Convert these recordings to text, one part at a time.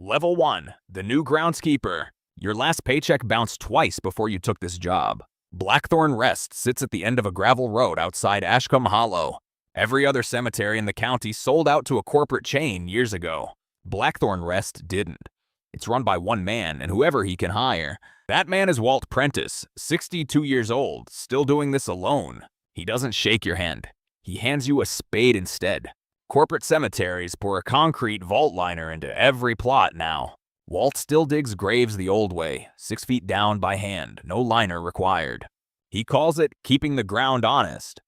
Level 1, the new Groundskeeper. Your last paycheck bounced twice before you took this job. Blackthorn Rest sits at the end of a gravel road outside Ashcombe Hollow. Every other cemetery in the county sold out to a corporate chain years ago. Blackthorn Rest didn't. It's run by one man and whoever he can hire. That man is Walt Prentice, 62 years old, still doing this alone. He doesn't shake your hand. He hands you a spade instead. Corporate cemeteries pour a concrete vault liner into every plot now. Walt still digs graves the old way, 6 feet down by hand, no liner required. He calls it keeping the ground honest.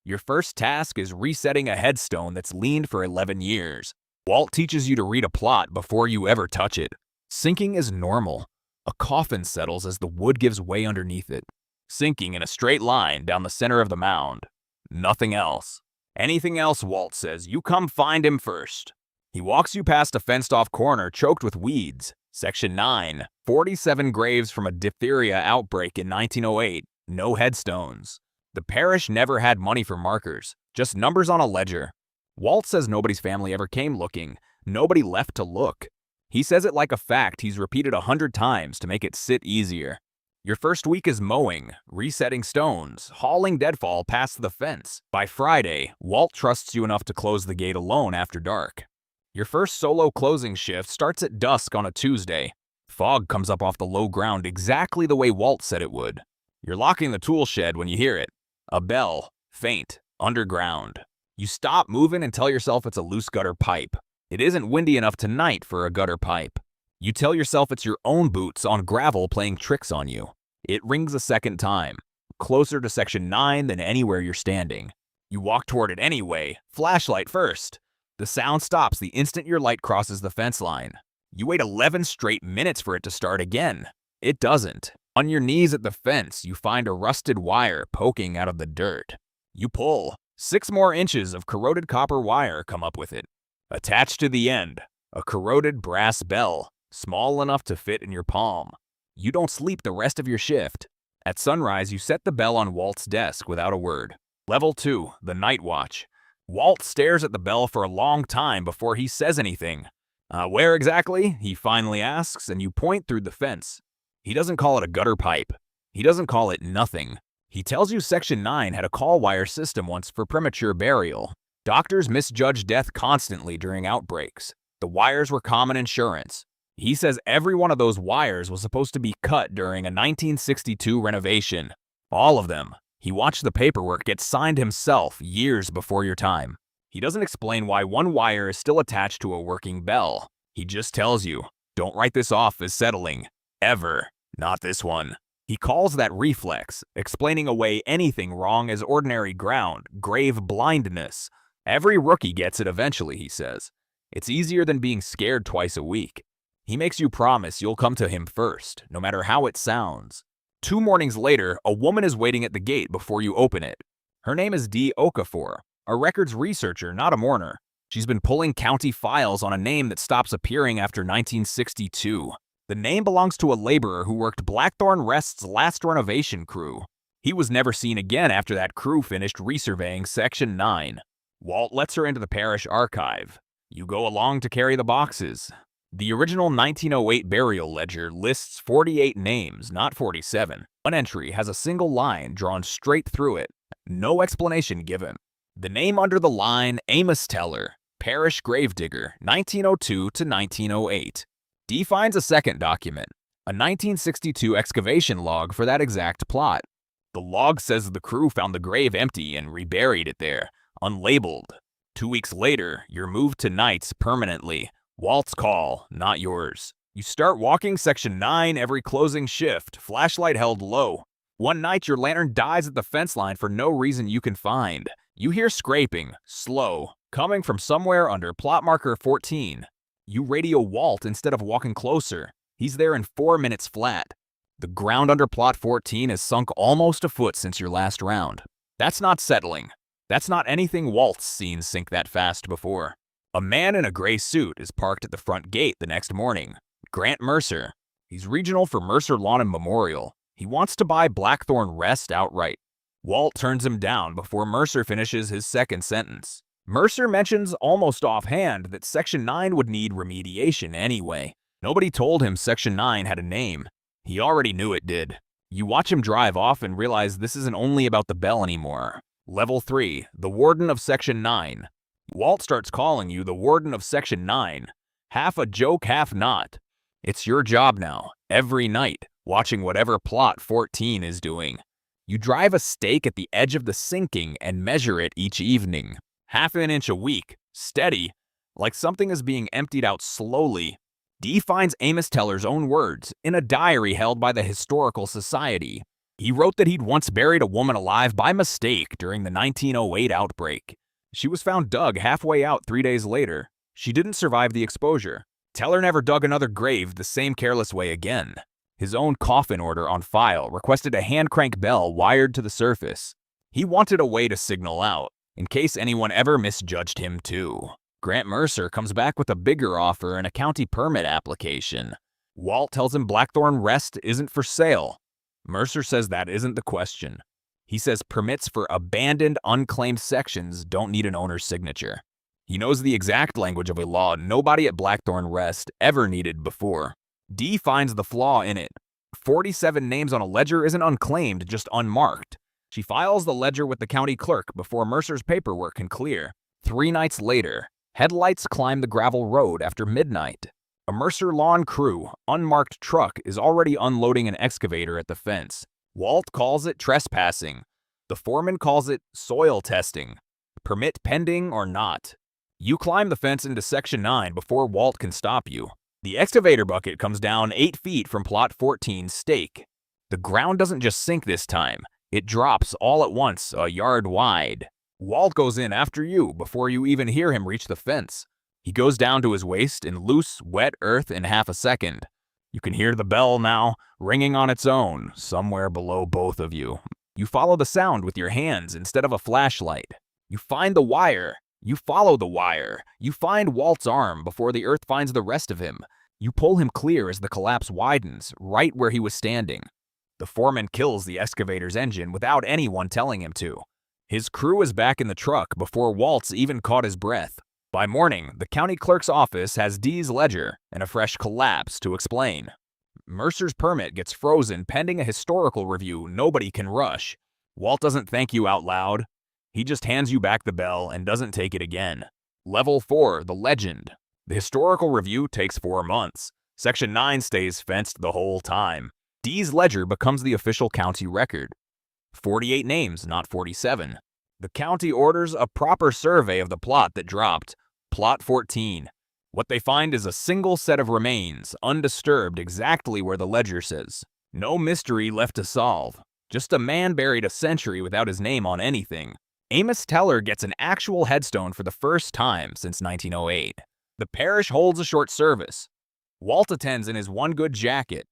Your first task is resetting a headstone that's leaned for 11 years. Walt teaches you to read a plot before you ever touch it. Sinking is normal. A coffin settles as the wood gives way underneath it, sinking in a straight line down the center of the mound. Nothing else. Anything else, Walt says, you come find him first. He walks you past a fenced-off corner choked with weeds. Section 9, 47 graves from a diphtheria outbreak in 1908. No headstones. The parish never had money for markers, just numbers on a ledger. Walt says nobody's family ever came looking. Nobody left to look. He says it like a fact he's repeated 100 times to make it sit easier. Your first week is mowing, resetting stones, hauling deadfall past the fence. By Friday, Walt trusts you enough to close the gate alone after dark. Your first solo closing shift starts at dusk on a Tuesday. Fog comes up off the low ground exactly the way Walt said it would. You're locking the tool shed when you hear it. A bell, faint, underground. You stop moving and tell yourself it's a loose gutter pipe. It isn't windy enough tonight for a gutter pipe. You tell yourself it's your own boots on gravel playing tricks on you. It rings a second time, closer to Section 9 than anywhere you're standing. You walk toward it anyway, flashlight first. The sound stops the instant your light crosses the fence line. You wait 11 straight minutes for it to start again. It doesn't. On your knees at the fence, you find a rusted wire poking out of the dirt. You pull. 6 more inches of corroded copper wire come up with it. Attached to the end, a corroded brass bell, small enough to fit in your palm. You don't sleep the rest of your shift. At sunrise, you set the bell on Walt's desk without a word. Level 2, the night watch. Walt stares at the bell for a long time before he says anything. Where exactly? He finally asks, and you point through the fence. He doesn't call it a gutter pipe. He doesn't call it nothing. He tells you Section 9 had a call wire system once for premature burial. Doctors misjudged death constantly during outbreaks. The wires were common insurance. He says every one of those wires was supposed to be cut during a 1962 renovation. All of them. He watched the paperwork get signed himself years before your time. He doesn't explain why one wire is still attached to a working bell. He just tells you, don't write this off as settling. Ever. Not this one. He calls that reflex, explaining away anything wrong as ordinary ground, grave blindness. Every rookie gets it eventually, he says. It's easier than being scared twice a week. He makes you promise you'll come to him first, no matter how it sounds. 2 mornings later, a woman is waiting at the gate before you open it. Her name is Dee Okafor, a records researcher, not a mourner. She's been pulling county files on a name that stops appearing after 1962. The name belongs to a laborer who worked Blackthorn Rest's last renovation crew. He was never seen again after that crew finished resurveying Section 9. Walt lets her into the parish archive. You go along to carry the boxes. The original 1908 burial ledger lists 48 names, not 47. One entry has a single line drawn straight through it. No explanation given. The name under the line, Amos Teller, Parish Gravedigger, 1902 to 1908. Dee finds a second document, a 1962 excavation log for that exact plot. The log says the crew found the grave empty and reburied it there, unlabeled. 2 weeks later, you're moved to nights permanently. Walt's call, not yours. You start walking Section 9 every closing shift, flashlight held low. One night, your lantern dies at the fence line for no reason you can find. You hear scraping, slow, coming from somewhere under plot marker 14. You radio Walt instead of walking closer. He's there in 4 minutes flat. The ground under plot 14 has sunk almost a foot since your last round. That's not settling. That's not anything Walt's seen sink that fast before. A man in a gray suit is parked at the front gate the next morning. Grant Mercer. He's regional for Mercer Lawn and Memorial. He wants to buy Blackthorn Rest outright. Walt turns him down before Mercer finishes his second sentence. Mercer mentions almost offhand that Section 9 would need remediation anyway. Nobody told him Section 9 had a name. He already knew it did. You watch him drive off and realize this isn't only about the bell anymore. Level 3, the Warden of Section 9. Walt starts calling you the Warden of Section 9. Half a joke, half not. It's your job now, every night, watching whatever Plot 14 is doing. You drive a stake at the edge of the sinking and measure it each evening. Half an inch a week, steady, like something is being emptied out slowly. Dee finds Amos Teller's own words in a diary held by the Historical Society. He wrote that he'd once buried a woman alive by mistake during the 1908 outbreak. She was found dug halfway out 3 days later. She didn't survive the exposure. Teller never dug another grave the same careless way again. His own coffin order on file requested a hand-crank bell wired to the surface. He wanted a way to signal out, in case anyone ever misjudged him too. Grant Mercer comes back with a bigger offer and a county permit application. Walt tells him Blackthorn Rest isn't for sale. Mercer says that isn't the question. He says permits for abandoned, unclaimed sections don't need an owner's signature. He knows the exact language of a law nobody at Blackthorn Rest ever needed before. Dee finds the flaw in it. 47 names on a ledger isn't unclaimed, just unmarked. She files the ledger with the county clerk before Mercer's paperwork can clear. 3 nights later, headlights climb the gravel road after midnight. A Mercer lawn crew, unmarked truck, is already unloading an excavator at the fence. Walt calls it trespassing. The foreman calls it soil testing. Permit pending or not. You climb the fence into Section 9 before Walt can stop you. The excavator bucket comes down 8 feet from Plot 14's stake. The ground doesn't just sink this time. It drops all at once, a yard wide. Walt goes in after you before you even hear him reach the fence. He goes down to his waist in loose, wet earth in half a second. You can hear the bell now, ringing on its own, somewhere below both of you. You follow the sound with your hands instead of a flashlight. You find the wire. You follow the wire. You find Walt's arm before the earth finds the rest of him. You pull him clear as the collapse widens, right where he was standing. The foreman kills the excavator's engine without anyone telling him to. His crew is back in the truck before Walt's even caught his breath. By morning, the county clerk's office has Dee's ledger and a fresh collapse to explain. Mercer's permit gets frozen pending a historical review nobody can rush. Walt doesn't thank you out loud. He just hands you back the bell and doesn't take it again. Level 4, the legend. The historical review takes 4 months. Section 9 stays fenced the whole time. Dee's ledger becomes the official county record. 48 names, not 47. The county orders a proper survey of the plot that dropped, Plot 14. What they find is a single set of remains, undisturbed exactly where the ledger says. No mystery left to solve. Just a man buried a century without his name on anything. Amos Teller gets an actual headstone for the first time since 1908. The parish holds a short service. Walt attends in his one good jacket.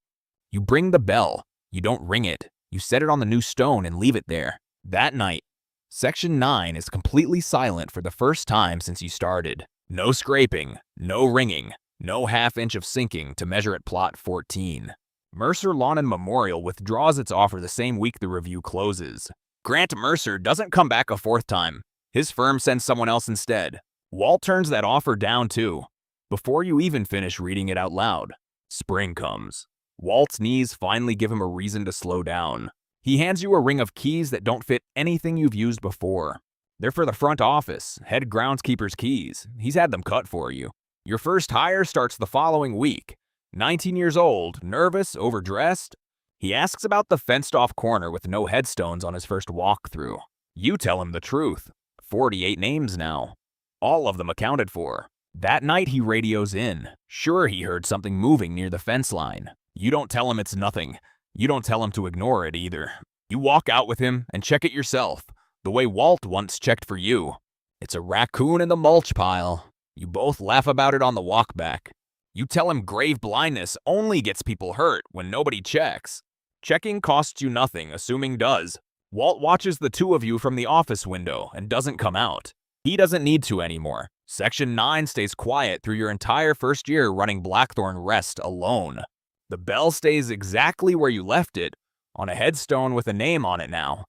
You bring the bell. You don't ring it. You set it on the new stone and leave it there. That night, Section 9 is completely silent for the first time since you started. No scraping, no ringing, no half-inch of sinking to measure at Plot 14. Mercer Lawn and Memorial withdraws its offer the same week the review closes. Grant Mercer doesn't come back a 4th time. His firm sends someone else instead. Walt turns that offer down too. Before you even finish reading it out loud, spring comes. Walt's knees finally give him a reason to slow down. He hands you a ring of keys that don't fit anything you've used before. They're for the front office, head groundskeeper's keys. He's had them cut for you. Your first hire starts the following week. 19 years old, nervous, overdressed. He asks about the fenced-off corner with no headstones on his first walkthrough. You tell him the truth. 48 names now. All of them accounted for. That night he radios in. Sure, he heard something moving near the fence line. You don't tell him it's nothing. You don't tell him to ignore it either. You walk out with him and check it yourself, the way Walt once checked for you. It's a raccoon in the mulch pile. You both laugh about it on the walk back. You tell him grave blindness only gets people hurt when nobody checks. Checking costs you nothing, assuming does. Walt watches the two of you from the office window and doesn't come out. He doesn't need to anymore. Section 9 stays quiet through your entire first year running Blackthorn Rest alone. The bell stays exactly where you left it, on a headstone with a name on it now.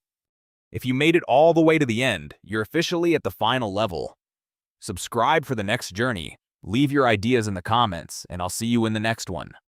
If you made it all the way to the end, you're officially at the final level. Subscribe for the next journey. Leave your ideas in the comments, and I'll see you in the next one.